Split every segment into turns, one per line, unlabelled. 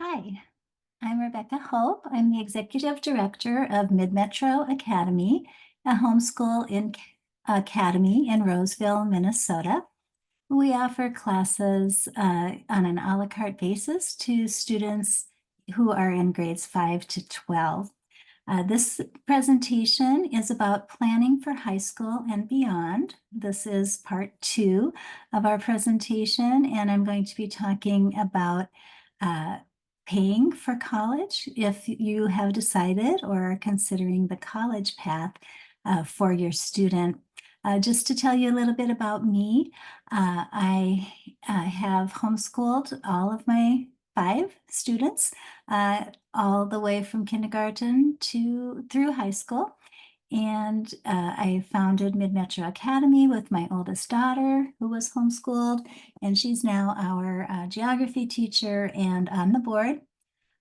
Hi, I'm Rebecca Hope. I'm the Executive Director of Mid-Metro Academy, a academy in Roseville, Minnesota. We offer classes on an a la carte basis to students who are in grades 5 to 12. This presentation is about planning for high school and beyond. This is part 2 of our presentation, and I'm going to be talking about paying for college if you have decided or are considering the college path for your student. Just to tell you a little bit about me, I have homeschooled all of my 5 students, all the way from kindergarten through high school. And I founded Mid-Metro Academy with my oldest daughter, who was homeschooled, and she's now our geography teacher and on the board.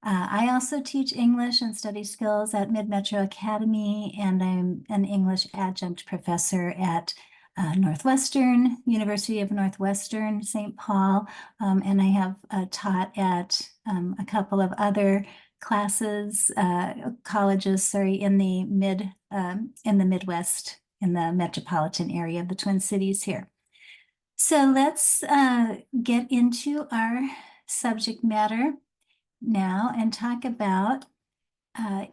I also teach English and study skills at Mid-Metro Academy, and I'm an English adjunct professor at University of Northwestern, St. Paul, and I have taught at a couple of other colleges, in the Midwest, in the metropolitan area of the Twin Cities here. So let's get into our subject matter now and talk about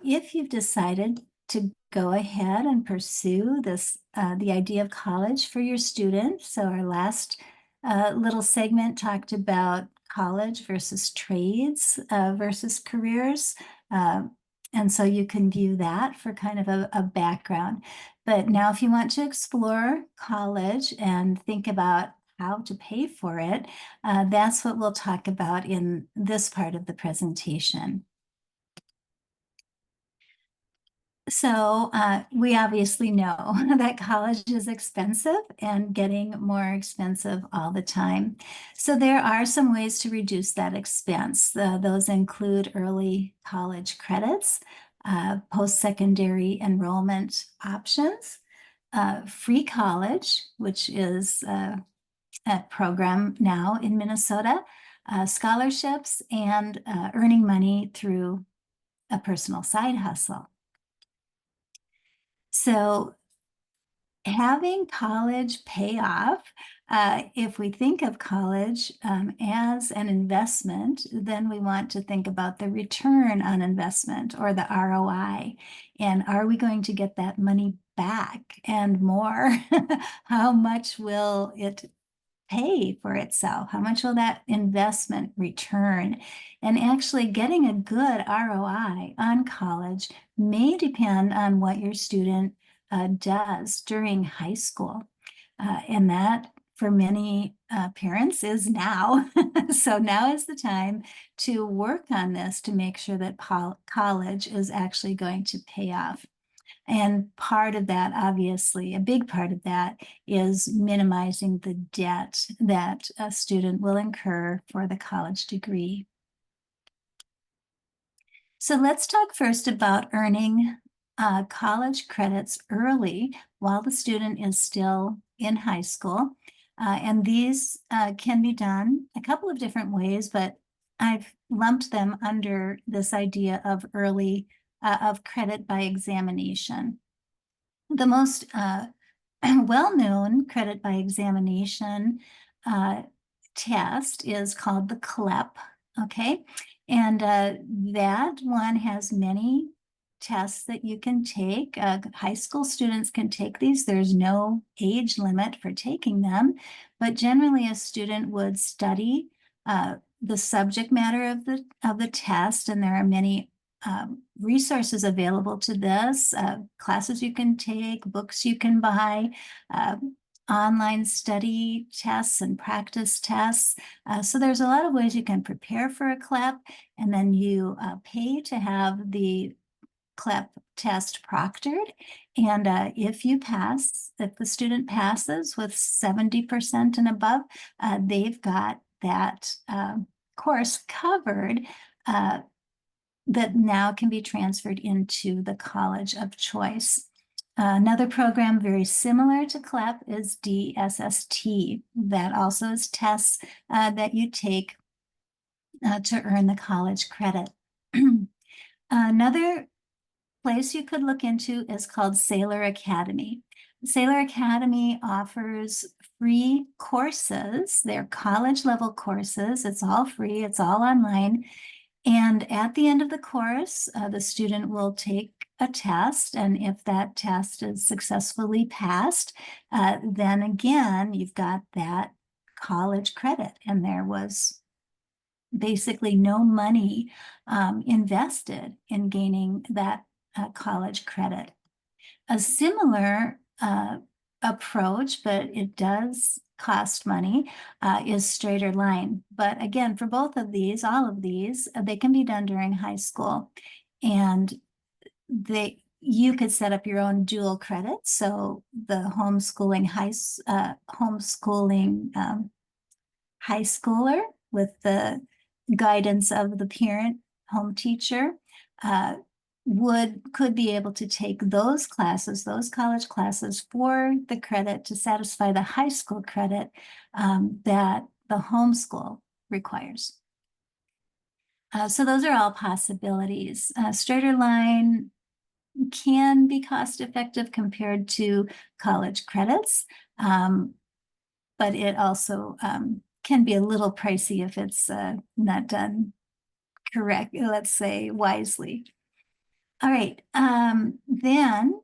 if you've decided to go ahead and pursue the idea of college for your student. So our last little segment talked about college versus trades versus careers. And so you can view that for kind of a background. But now if you want to explore college and think about how to pay for it, that's what we'll talk about in this part of the presentation. So we obviously know that college is expensive and getting more expensive all the time. So there are some ways to reduce that expense. Those include early college credits, post-secondary enrollment options, free college, which is a program now in Minnesota, scholarships, and earning money through a personal side hustle. So having college pay off, if we think of college as an investment, then we want to think about the return on investment, or the ROI. And are we going to get that money back and more? How much will it pay for itself? How much will that investment return? And actually getting a good ROI on college may depend on what your student does during high school. And that, for many parents, is now. So now is the time to work on this to make sure that college is actually going to pay off. And part of that, obviously, a big part of that is minimizing the debt that a student will incur for the college degree. So let's talk first about earning college credits early while the student is still in high school. And these can be done a couple of different ways, but I've lumped them under this idea of of credit by examination. The most well-known credit by examination test is called the CLEP, okay? And that one has many tests that you can take. High school students can take these. There's no age limit for taking them, but generally a student would study the subject matter of the test, and there are many resources available to this, classes you can take, books you can buy, online study tests and practice tests. So there's a lot of ways you can prepare for a CLEP, and then you pay to have the CLEP test proctored. And if the student passes with 70% and above, they've got that course covered that now can be transferred into the college of choice. Another program very similar to CLEP is DSST. That also is tests that you take to earn the college credit. Another place you could look into is called Sailor Academy. Sailor Academy offers free courses. They're college level courses. It's all free. It's all online. And at the end of the course, the student will take a test. And if that test is successfully passed, then again, you've got that college credit. And there was basically no money invested in gaining that college credit. A similar approach, but it does cost money, is straighter line. But again, for both of these, all of these, they can be done during high school. And you could set up your own dual credit. So the homeschooling high schooler with the guidance of the parent home teacher could be able to take those classes, those college classes, for the credit to satisfy the high school credit that the homeschool requires. So those are all possibilities. Straighter line can be cost effective compared to college credits, but it also can be a little pricey if it's not done correct, let's say wisely. All right, then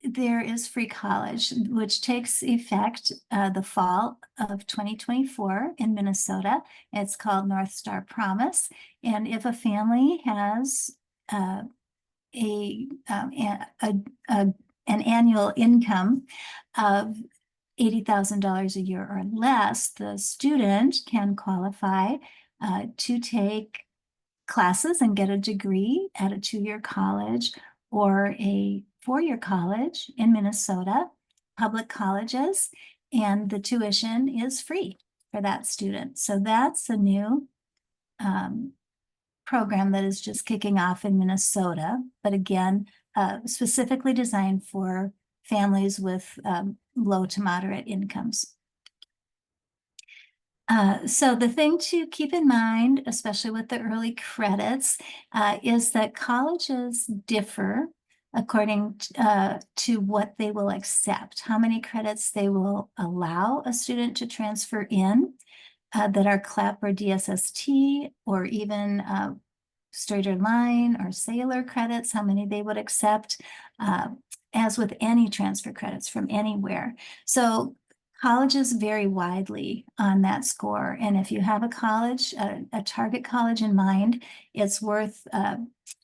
there is free college, which takes effect the fall of 2024 in Minnesota. It's called North Star Promise. And if a family has an annual income of $80,000 a year or less, the student can qualify to take classes and get a degree at a 2-year college or a 4-year college in Minnesota, public colleges, and the tuition is free for that student. So that's a new program that is just kicking off in Minnesota, but again, specifically designed for families with low to moderate incomes. So the thing to keep in mind, especially with the early credits, is that colleges differ according to what they will accept, how many credits they will allow a student to transfer in that are CLAP or DSST, or even straighter line or Sailor credits, how many they would accept, as with any transfer credits from anywhere. So colleges vary widely on that score. And if you have a college, a target college in mind, it's worth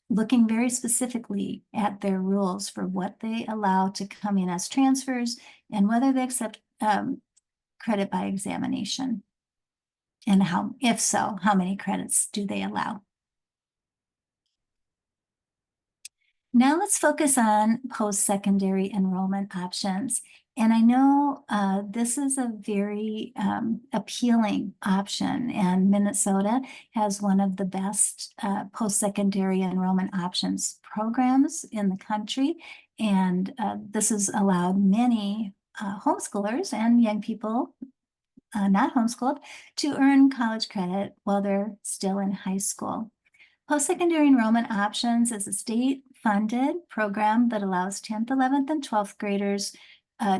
looking very specifically at their rules for what they allow to come in as transfers and whether they accept credit by examination. And if so, how many credits do they allow? Now let's focus on post-secondary enrollment options. And I know this is a very appealing option, and Minnesota has one of the best post-secondary enrollment options programs in the country. And this has allowed many homeschoolers and young people not homeschooled to earn college credit while they're still in high school. Post-secondary enrollment options is a state-funded program that allows 10th, 11th, and 12th graders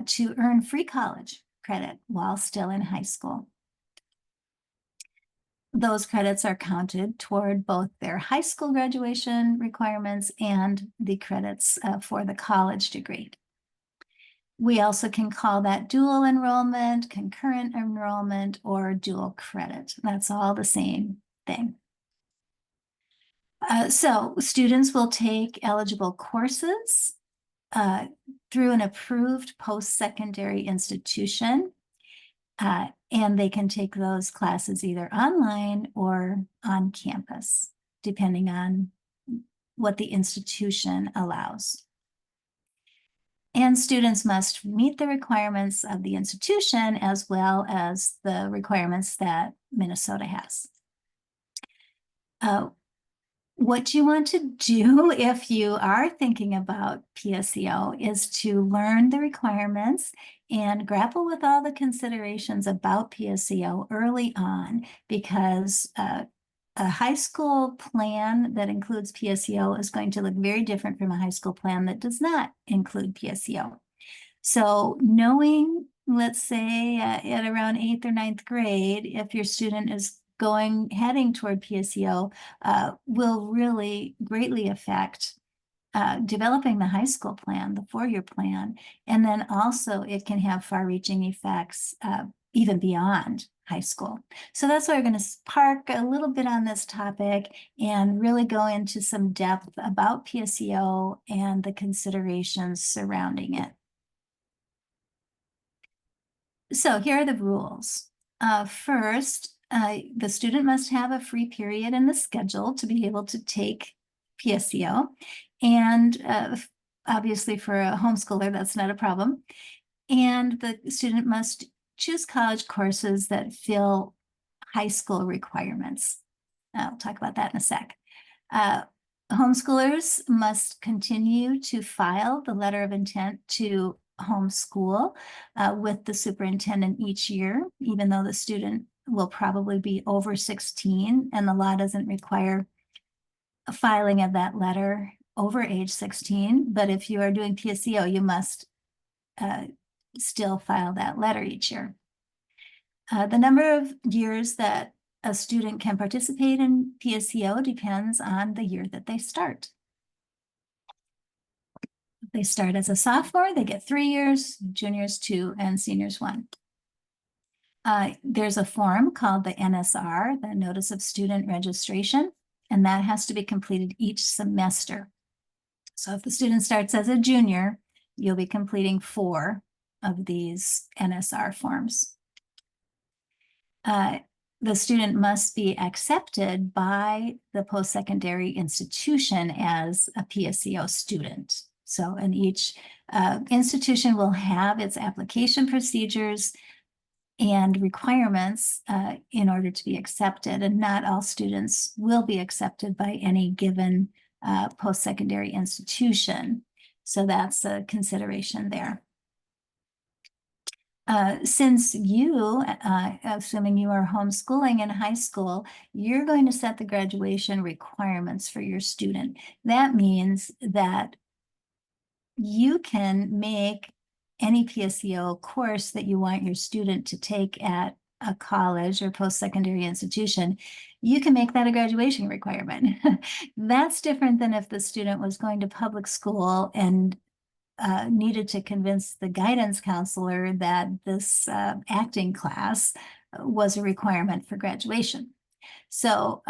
to earn free college credit while still in high school. Those credits are counted toward both their high school graduation requirements and the credits for the college degree. We also can call that dual enrollment, concurrent enrollment, or dual credit. That's all the same thing. So students will take eligible courses through an approved post-secondary institution, and they can take those classes either online or on campus, depending on what the institution allows. And students must meet the requirements of the institution as well as the requirements that Minnesota has. What you want to do if you are thinking about PSEO is to learn the requirements and grapple with all the considerations about PSEO early on, because a high school plan that includes PSEO is going to look very different from a high school plan that does not include PSEO. So knowing, let's say at around 8th or 9th grade, if your student is heading toward PSEO, will really greatly affect developing the high school plan, the 4-year plan. And then also it can have far-reaching effects even beyond high school. So that's why we're going to park a little bit on this topic and really go into some depth about PSEO and the considerations surrounding it. So here are the rules. First, the student must have a free period in the schedule to be able to take PSEO. And obviously for a homeschooler, that's not a problem. And the student must choose college courses that fill high school requirements. I'll talk about that in a sec. Homeschoolers must continue to file the letter of intent to homeschool with the superintendent each year, even though the student will probably be over 16 and the law doesn't require a filing of that letter over age 16. But if you are doing PSEO, you must still file that letter each year. The number of years that a student can participate in PSEO depends on the year that they start. If they start as a sophomore, they get 3 years, juniors 2, and seniors 1. There's a form called the NSR, the Notice of Student Registration, and that has to be completed each semester. So if the student starts as a junior, you'll be completing 4 of these NSR forms. The student must be accepted by the post-secondary institution as a PSEO student. So, and each institution will have its application procedures and requirements in order to be accepted, and not all students will be accepted by any given post-secondary institution. So that's a consideration there. Since you, assuming you are homeschooling in high school, you're going to set the graduation requirements for your student. That means that you can make any PSEO course that you want your student to take at a college or post-secondary institution. You can make that a graduation requirement. That's different than if the student was going to public school and needed to convince the guidance counselor that this acting class was a requirement for graduation. So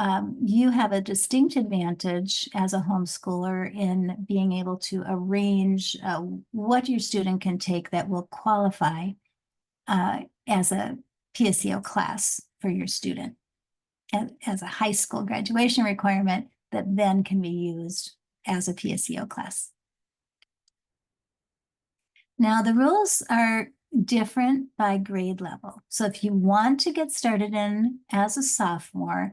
you have a distinct advantage as a homeschooler in being able to arrange what your student can take that will qualify as a PSEO class for your student, as a high school graduation requirement that then can be used as a PSEO class. Now, the rules are different by grade level. So if you want to get started in as a sophomore,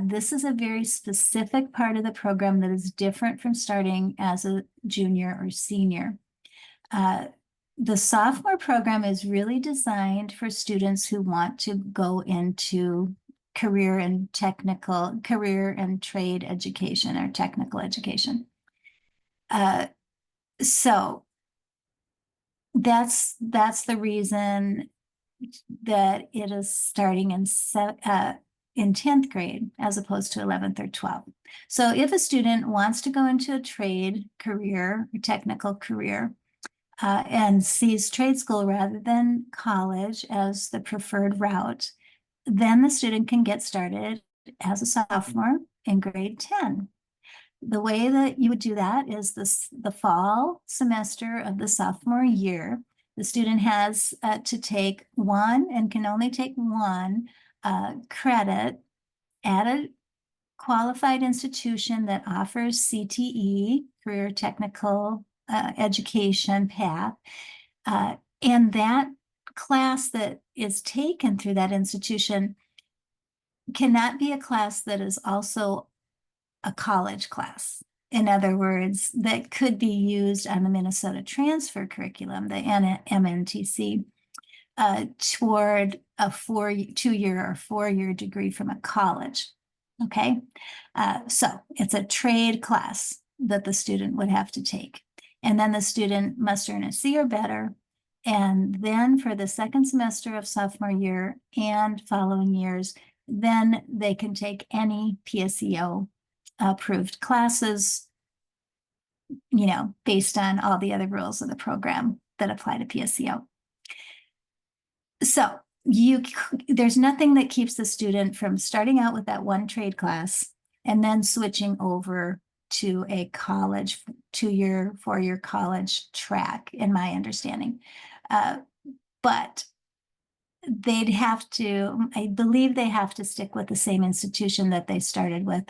this is a very specific part of the program that is different from starting as a junior or senior. The sophomore program is really designed for students who want to go into career and trade education or technical education. So that's the reason that it is starting in 10th grade as opposed to 11th or 12th. So if a student wants to go into a trade career or technical career and sees trade school rather than college as the preferred route, then the student can get started as a sophomore in grade 10. The way that you would do that is the fall semester of the sophomore year. The student has to take one and can only take one credit at a qualified institution that offers CTE, career technical education path. And that class that is taken through that institution cannot be a class that is also a college class. In other words, that could be used on the Minnesota transfer curriculum, the MNTC, toward a 2-year or 4-year degree from a college. Okay, so it's a trade class that the student would have to take. And then the student must earn a C or better. And then for the second semester of sophomore year and following years, then they can take any PSEO approved classes, based on all the other rules of the program that apply to PSEO. So there's nothing that keeps the student from starting out with that one trade class and then switching over to a college 2-year, 4-year college track, in my understanding. But they'd have to, I believe they have to stick with the same institution that they started with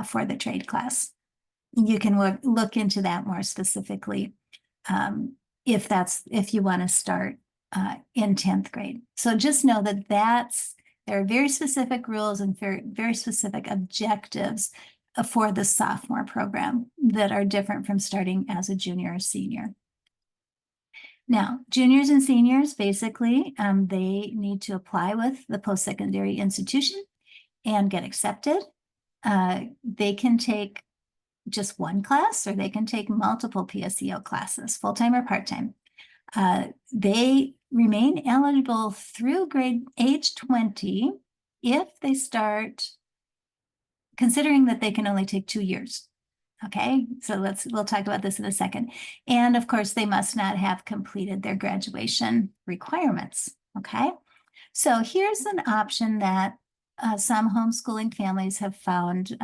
for the trade class. You can look into that more specifically if you want to start in 10th grade. So just know that there are very specific rules and very, very specific objectives for the sophomore program that are different from starting as a junior or senior. Now, juniors and seniors, basically, they need to apply with the post-secondary institution and get accepted. They can take just one class, or they can take multiple PSEO classes, full-time or part-time. They remain eligible through age 20 if they start, considering that they can only take 2 years. Okay, so we'll talk about this in a second. And of course, they must not have completed their graduation requirements. Okay, so here's an option that some homeschooling families have found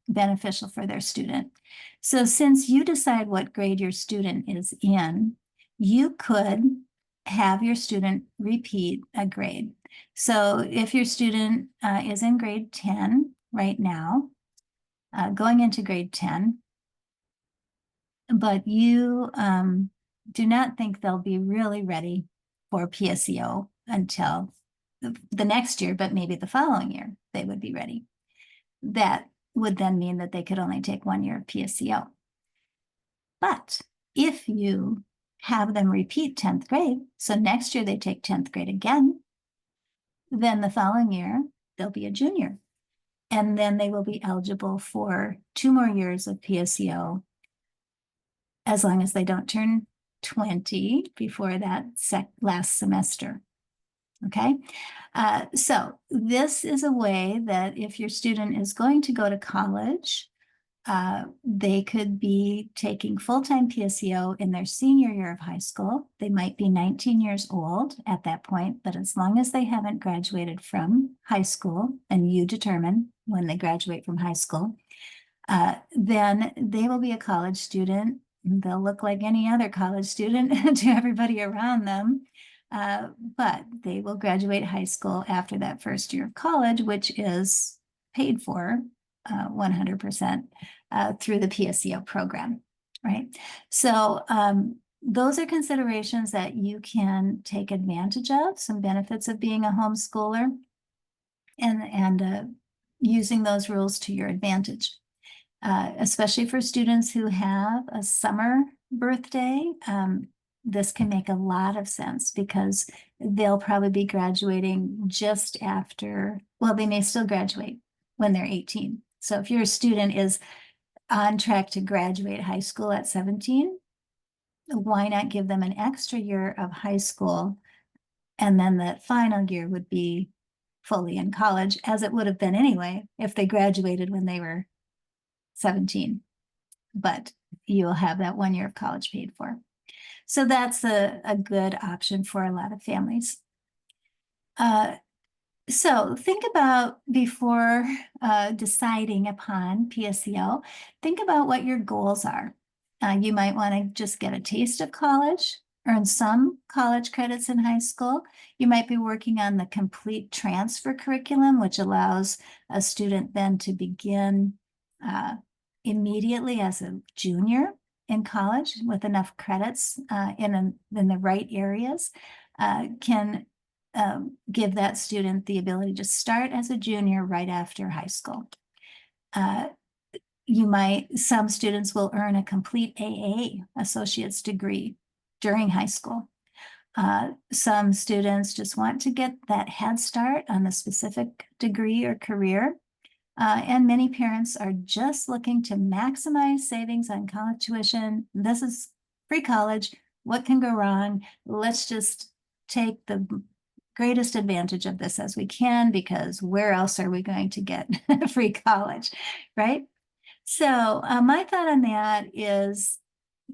beneficial for their student. So since you decide what grade your student is in, you could have your student repeat a grade. So if your student is in grade 10 right now, going into grade 10, but you do not think they'll be really ready for PSEO until the next year, but maybe the following year they would be ready. That would then mean that they could only take 1 year of PSEO. But if you have them repeat 10th grade, so next year they take 10th grade again, then the following year they'll be a junior. And then they will be eligible for 2 more years of PSEO, as long as they don't turn 20 before that last semester. Okay, so this is a way that if your student is going to go to college, they could be taking full-time PSEO in their senior year of high school. They might be 19 years old at that point, but as long as they haven't graduated from high school, and you determine when they graduate from high school, then they will be a college student. They'll look like any other college student to everybody around them. But they will graduate high school after that first year of college, which is paid for 100% through the PSEO program, right? So those are considerations that you can take advantage of, some benefits of being a homeschooler, and using those rules to your advantage. Especially for students who have a summer birthday, this can make a lot of sense because they'll probably be graduating just after, well, they may still graduate when they're 18. So if your student is on track to graduate high school at 17, why not give them an extra year of high school? And then that final year would be fully in college, as it would have been anyway if they graduated when they were 17. But you'll have that 1 year of college paid for. So that's a good option for a lot of families. So think about, before deciding upon PSEO, think about what your goals are. You might want to just get a taste of college, earn some college credits in high school. You might be working on the complete transfer curriculum, which allows a student then to begin immediately as a junior in college with enough credits in the right areas, can give that student the ability to start as a junior right after high school. some students will earn a complete AA, associate's degree, during high school. Some students just want to get that head start on the specific degree or career. And many parents are just looking to maximize savings on college tuition. This is free college. What can go wrong? Let's just take the greatest advantage of this as we can, because where else are we going to get free college, right? So my thought on that is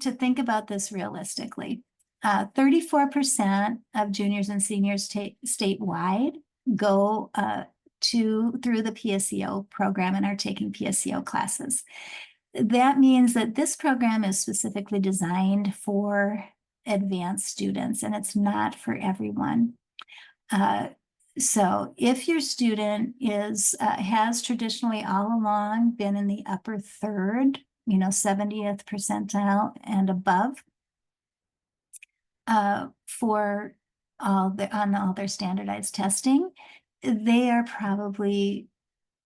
to think about this realistically. 34% of juniors and seniors statewide go through the PSEO program and are taking PSEO classes. That means that this program is specifically designed for advanced students, and it's not for everyone. So if your student has traditionally all along been in the upper third, 70th percentile and above, for on all their standardized testing, they are probably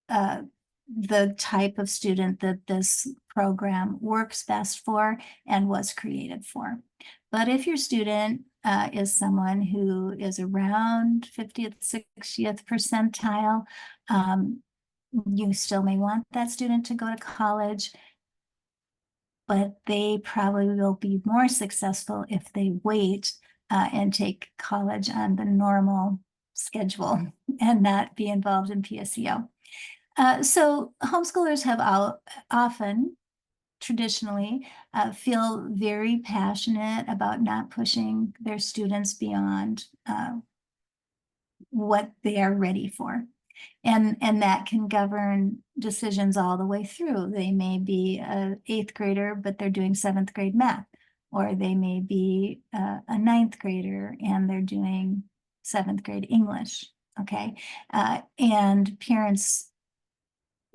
the type of student that this program works best for and was created for. But if your student is someone who is around 50th, 60th percentile, you still may want that student to go to college, but they probably will be more successful if they wait and take college on the normal schedule and not be involved in PSEO. So homeschoolers have often, traditionally, feel very passionate about not pushing their students beyond what they are ready for. And that can govern decisions all the way through. They may be an 8th grader, but they're doing 7th grade math, or they may be a 9th grader and they're doing 7th grade English. Okay. And parents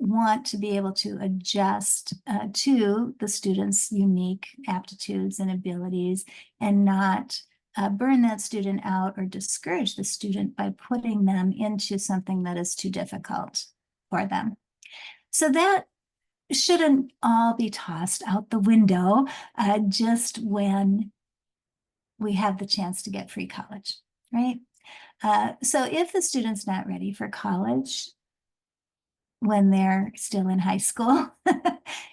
want to be able to adjust to the student's unique aptitudes and abilities, and not burn that student out or discourage the student by putting them into something that is too difficult for them. So that shouldn't all be tossed out the window just when we have the chance to get free college, right? So if the student's not ready for college when they're still in high school,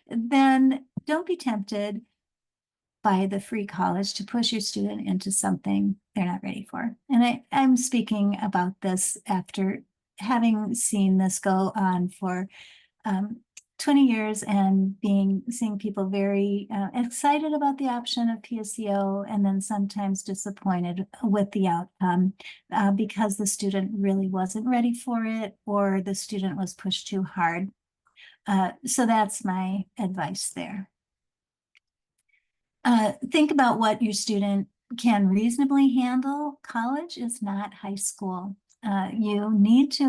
then don't be tempted by the free college to push your student into something they're not ready for. And I'm speaking about this after having seen this go on for 20 years and seeing people very excited about the option of PSEO, and then sometimes disappointed with the outcome because the student really wasn't ready for it, or the student was pushed too hard. So that's my advice there. Think about what your student can reasonably handle. College is not high school. The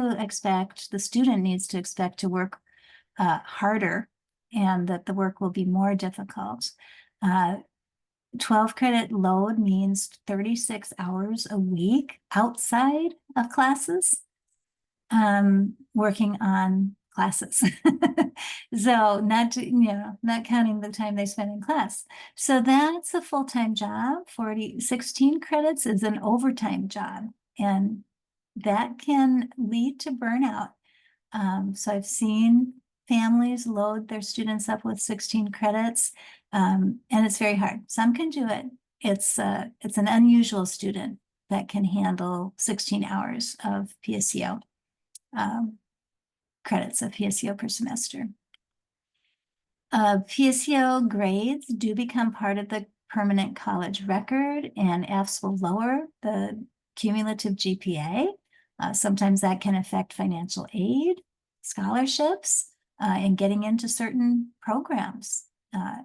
student needs to expect to work harder, and that the work will be more difficult. 12 credit load means 36 hours a week outside of classes, working on classes. So not counting the time they spend in class. So that's a full-time job. 16 credits is an overtime job, and that can lead to burnout. So I've seen families load their students up with 16 credits, and it's very hard. Some can do it. It's an unusual student that can handle 16 hours of PSEO, credits of PSEO per semester. PSEO grades do become part of the permanent college record, and Fs will lower the cumulative GPA. Sometimes that can affect financial aid, scholarships, and getting into certain programs.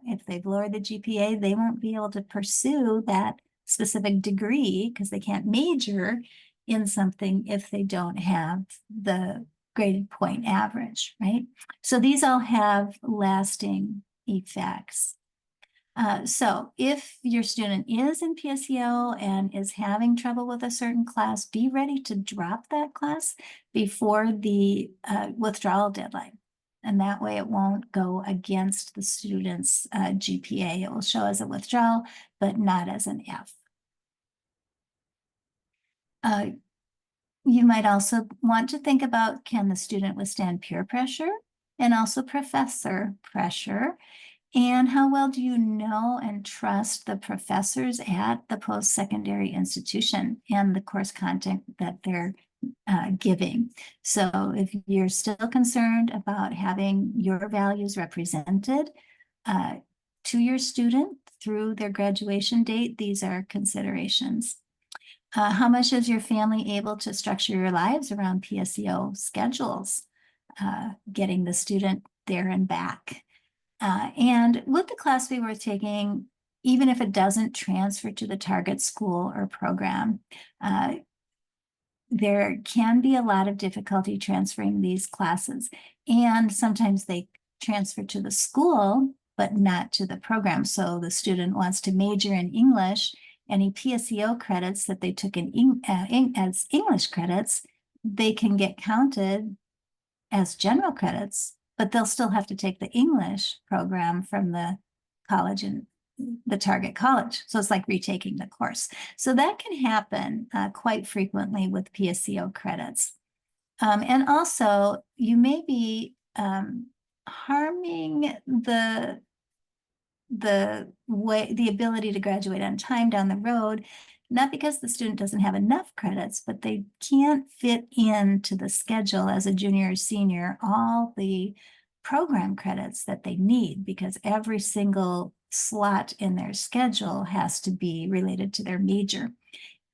If they've lowered the GPA, they won't be able to pursue that specific degree because they can't major in something if they don't have the graded point average, right? So these all have lasting effects. So if your student is in PSEO and is having trouble with a certain class, be ready to drop that class before the withdrawal deadline. And that way it won't go against the student's GPA. It will show as a withdrawal, but not as an F. You might also want to think about, can the student withstand peer pressure and also professor pressure? And how well do you know and trust the professors at the post-secondary institution and the course content that they're giving? So if you're still concerned about having your values represented to your student through their graduation date, these are considerations. How much is your family able to structure your lives around PSEO schedules, getting the student there and back? And would the class be worth taking, even if it doesn't transfer to the target school or program? There can be a lot of difficulty transferring these classes, and sometimes they transfer to the school, but not to the program. So the student wants to major in English. Any PSEO credits that they took as English credits, they can get counted as general credits, but they'll still have to take the English program from the college and the target college. So it's like retaking the course. So that can happen quite frequently with PSEO credits. And also, you may be harming the ability to graduate on time down the road, not because the student doesn't have enough credits, but they can't fit into the schedule as a junior or senior all the program credits that they need, because every single slot in their schedule has to be related to their major.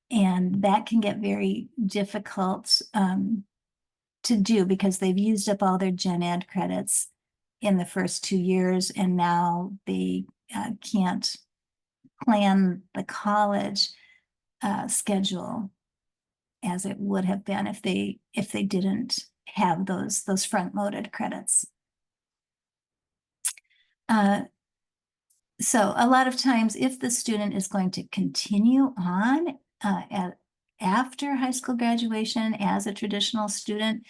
And that can get very difficult to do because they've used up all their gen ed credits in the first 2 years, and now they can't plan the college schedule as it would have been if they didn't have those front-loaded credits. So a lot of times, if the student is going to continue on after high school graduation as a traditional student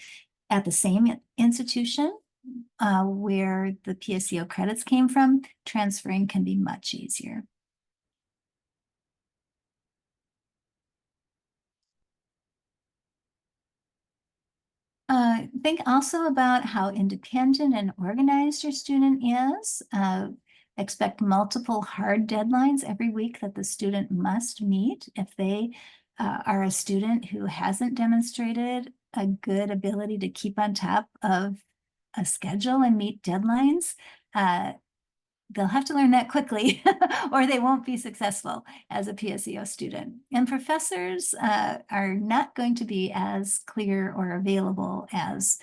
at the same institution where the PSEO credits came from, transferring can be much easier. Think also about how independent and organized your student is. Expect multiple hard deadlines every week that the student must meet. If they are a student who hasn't demonstrated a good ability to keep on top of a schedule and meet deadlines, they'll have to learn that quickly or they won't be successful as a PSEO student. And professors are not going to be as clear or available as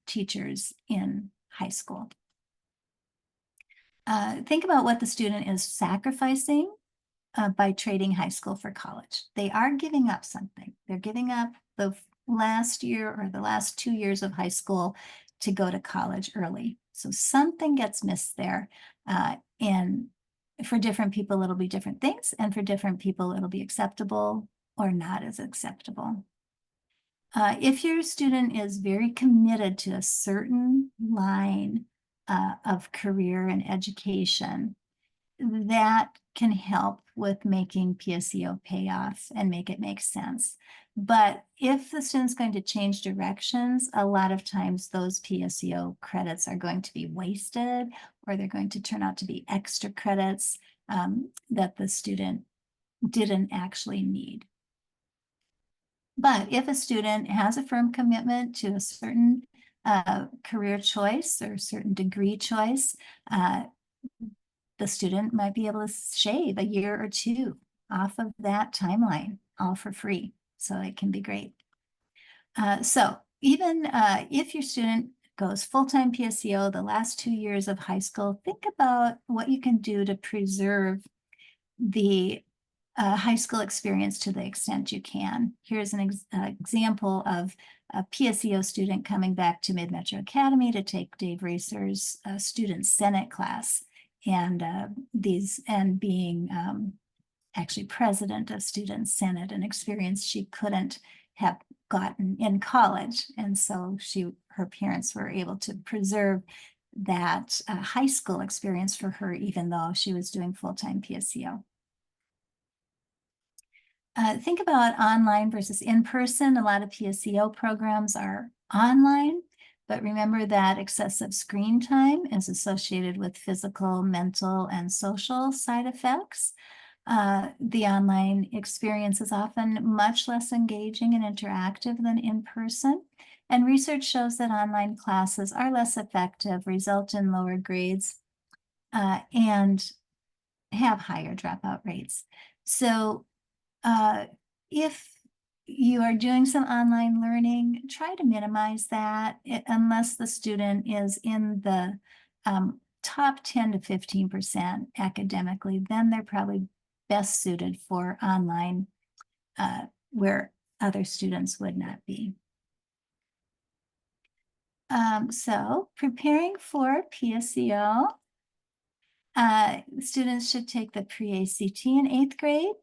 teachers in high school. Think about what the student is sacrificing by trading high school for college. They are giving up something. They're giving up the last year or the last 2 years of high school to go to college early. So something gets missed there. And for different people, it'll be different things. And for different people, it'll be acceptable or not as acceptable. If your student is very committed to a certain line of career and education, that can help with making PSEO pay off and make it make sense. But if the student's going to change directions, a lot of times those PSEO credits are going to be wasted, or they're going to turn out to be extra credits that the student didn't actually need. But if a student has a firm commitment to a certain career choice or certain degree choice, the student might be able to shave a year or 2 off of that timeline, all for free. So it can be great. So even if your student goes full-time PSEO the last 2 years of high school, think about what you can do to preserve the high school experience to the extent you can. Here's an example of a PSEO student coming back to Mid-Metro Academy to take Dave Racer's Student Senate class, and being actually president of Student Senate, an experience she couldn't have gotten in college. And so her parents were able to preserve that high school experience for her, even though she was doing full-time PSEO. Think about online versus in-person. A lot of PSEO programs are online, but remember that excessive screen time is associated with physical, mental, and social side effects. The online experience is often much less engaging and interactive than in person. And research shows that online classes are less effective, result in lower grades, and have higher dropout rates. So if you are doing some online learning, try to minimize that unless the student is in the top 10 to 15% academically, then they're probably best suited for online where other students would not be. So preparing for PSEO, students should take the pre-ACT in 8th grade.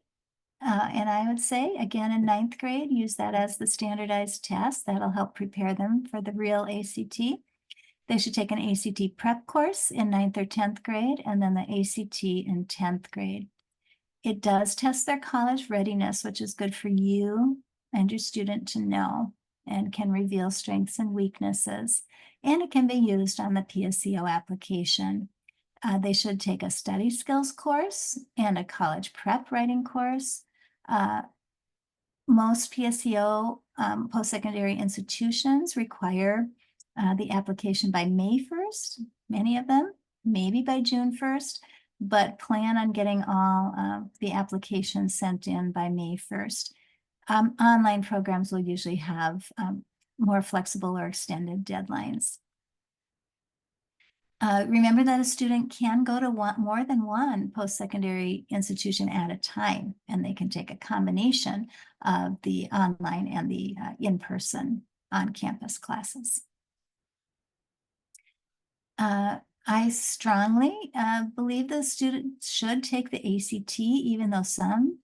And I would say, again, in 9th grade, use that as the standardized test. That'll help prepare them for the real ACT. They should take an ACT prep course in 9th or 10th grade, and then the ACT in 10th grade. It does test their college readiness, which is good for you and your student to know, and can reveal strengths and weaknesses. And it can be used on the PSEO application. They should take a study skills course and a college prep writing course. Most PSEO post-secondary institutions require the application by May 1st, many of them, maybe by June 1st, but plan on getting all the applications sent in by May 1st. Online programs will usually have more flexible or extended deadlines. Remember that a student can go to more than one post-secondary institution at a time, and they can take a combination of the online and the in-person on-campus classes. I strongly believe the student should take the ACT, even though some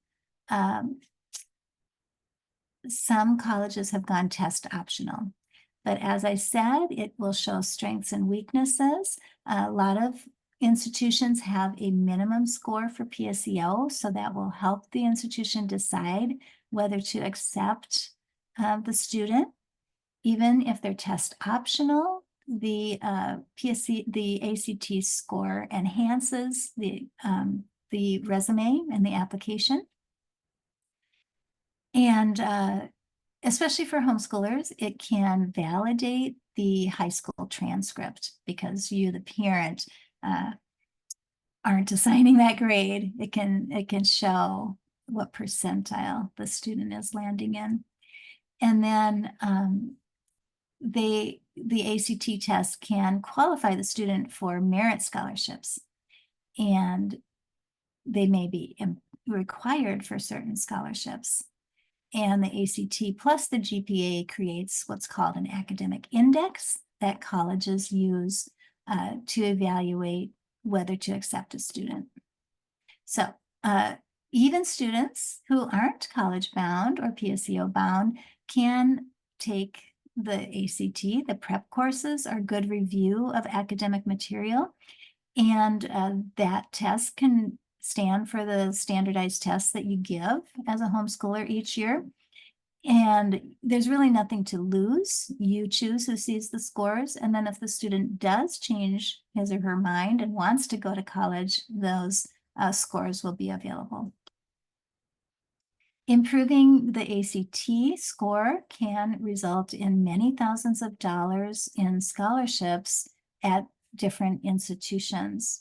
colleges have gone test optional. But as I said, it will show strengths and weaknesses. A lot of institutions have a minimum score for PSEO, so that will help the institution decide whether to accept the student. Even if they're test optional, the ACT score enhances the resume and the application. And especially for homeschoolers, it can validate the high school transcript because you, the parent, aren't assigning that grade. It can show what percentile the student is landing in. And then the ACT test can qualify the student for merit scholarships, and they may be required for certain scholarships. And the ACT plus the GPA creates what's called an academic index that colleges use to evaluate whether to accept a student. So even students who aren't college bound or PSEO bound can take the ACT. The prep courses are good review of academic material, and that test can stand for the standardized tests that you give as a homeschooler each year. And there's really nothing to lose. You choose who sees the scores. And then if the student does change his or her mind and wants to go to college, those scores will be available. Improving the ACT score can result in many thousands of dollars in scholarships at different institutions.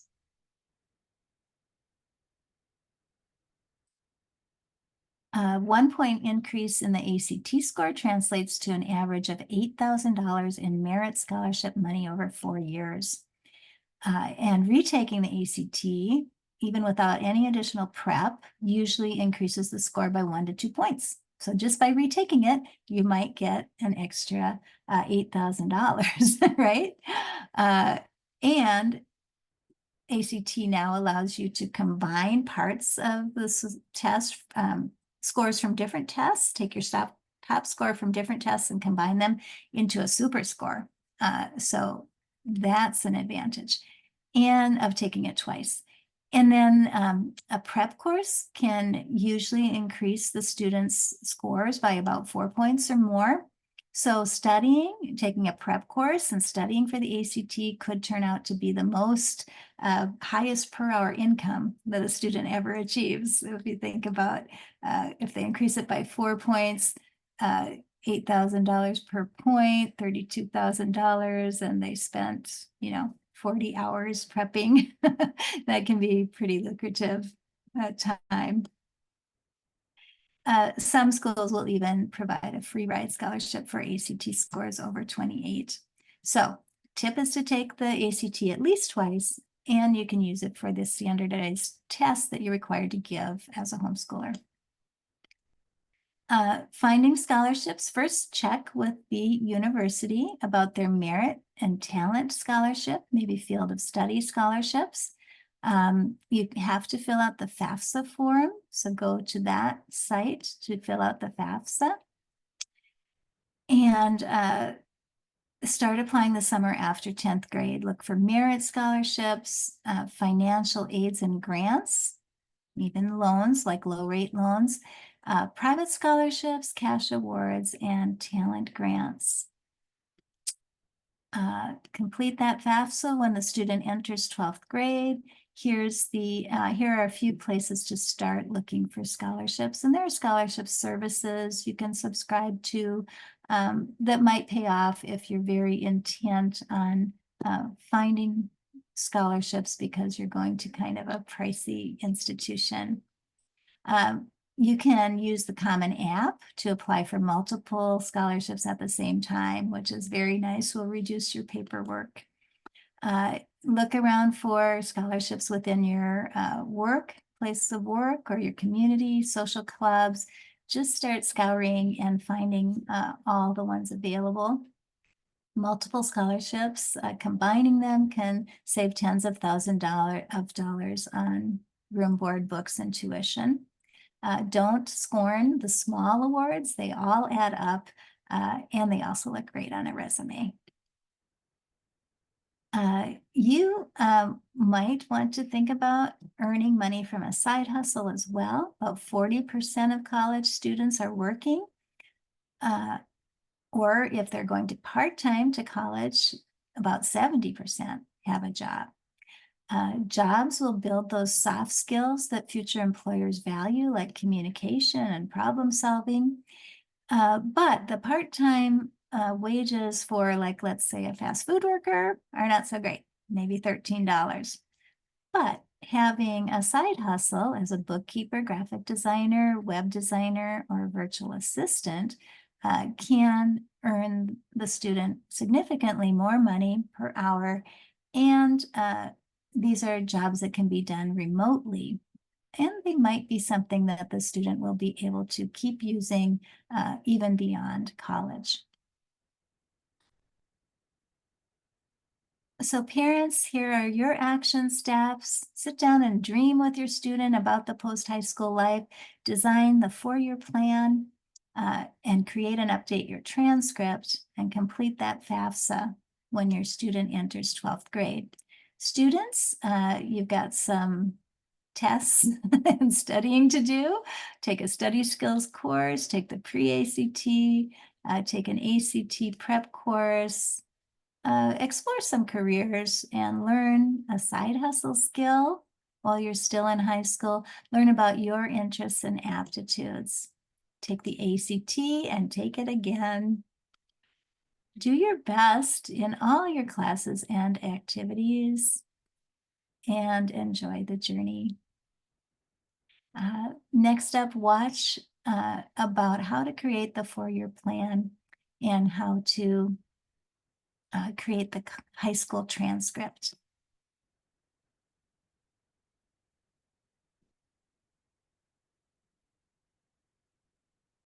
1 point increase in the ACT score translates to an average of $8,000 in merit scholarship money over 4 years. And retaking the ACT, even without any additional prep, usually increases the score by 1 to 2 points. So just by retaking it, you might get an extra $8,000, right? And ACT now allows you to combine parts of this test, scores from different tests, take your top score from different tests and combine them into a super score. So that's an advantage, and of taking it twice. And then a prep course can usually increase the students' scores by about 4 points or more. So studying, taking a prep course and studying for the ACT could turn out to be the most highest per hour income that a student ever achieves. So if you think about if they increase it by 4 points, $8,000 per point, $32,000, and they spent, 40 hours prepping. That can be pretty lucrative time. Some schools will even provide a free ride scholarship for ACT scores over 28. So tip is to take the ACT at least twice, and you can use it for the standardized test that you're required to give as a homeschooler. Finding scholarships, first check with the university about their merit and talent scholarship, maybe field of study scholarships. You have to fill out the FAFSA form, so go to that site to fill out the FAFSA. And start applying the summer after 10th grade. Look for merit scholarships, financial aids and grants, even loans like low rate loans, private scholarships, cash awards, and talent grants. Complete that FAFSA when the student enters 12th grade. Here are a few places to start looking for scholarships, and there are scholarship services you can subscribe to that might pay off if you're very intent on finding scholarships because you're going to kind of a pricey institution. You can use the Common App to apply for multiple scholarships at the same time, which is very nice, will reduce your paperwork. Look around for scholarships within your place of work, or your community, social clubs. Just start scouring and finding all the ones available. Multiple scholarships, combining them can save tens of thousands of dollars on room, board, books, and tuition. Don't scorn the small awards. They all add up, and they also look great on a resume. You might want to think about earning money from a side hustle as well. About 40% of college students are working, or if they're going to part-time to college, about 70% have a job. Jobs will build those soft skills that future employers value, like communication and problem solving. But the part-time wages for, like, let's say a fast food worker are not so great, maybe $13. But having a side hustle as a bookkeeper, graphic designer, web designer, or virtual assistant can earn the student significantly more money per hour. And these are jobs that can be done remotely, and they might be something that the student will be able to keep using even beyond college. So parents, here are your action steps. Sit down and dream with your student about the post-high school life. Design the 4-year plan and create and update your transcript, and complete that FAFSA when your student enters 12th grade. Students, you've got some tests and studying to do. Take a study skills course, take the pre-ACT, take an ACT prep course, explore some careers, and learn a side hustle skill while you're still in high school. Learn about your interests and aptitudes. Take the ACT and take it again. Do your best in all your classes and activities, and enjoy the journey. Next up, watch about how to create the 4-year plan and how to create the high school transcript.